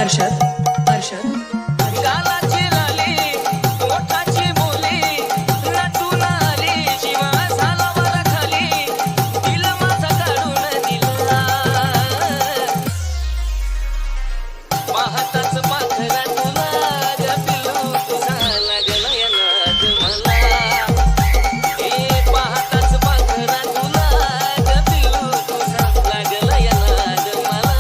हर्षद हर्षद गालाची लाली मोठाची बोली नटून आली जीवा झाला वर खाली दिल माझा काढून दिला पाहताच पाखरा तुला ग पिलू तुझा लागला या नाद मला ए पाहताच पाखरा तुला ग पिलू तुझा लागला या नाद मला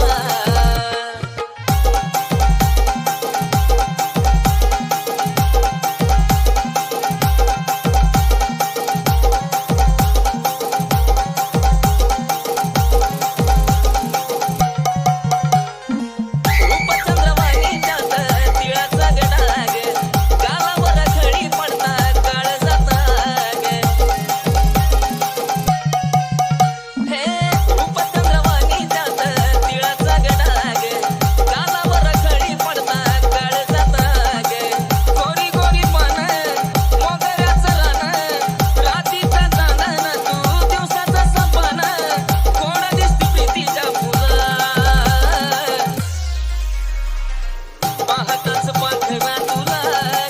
पाहताच पाखरा तुला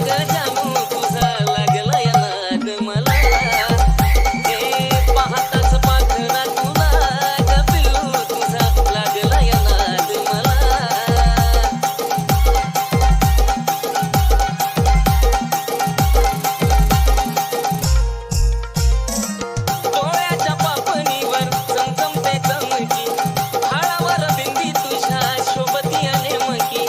ग जानू तुझा लागला या नाद मला ए पाहताच पाखरा तुला ग पिलू तुझा लागला या नाद मला डोळ्याच्या पापणीवर चमचमते चमकी हाडावर बिंदी तुझ्या शोभती नेमकी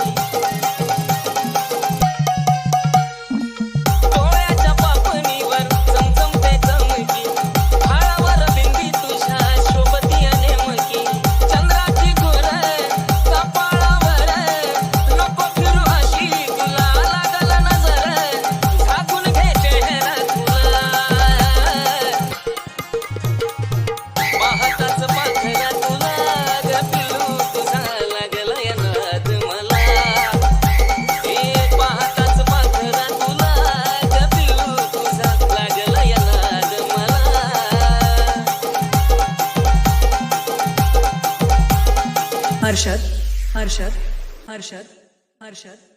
पाहताच पाखरा तुला ग पिलू तुझा लागला या नाद मला ए पाहताच पाखरा तुला ग पिलू तुझा लागला या नाद मला हर्षद हर्षद हर्षद हर्षद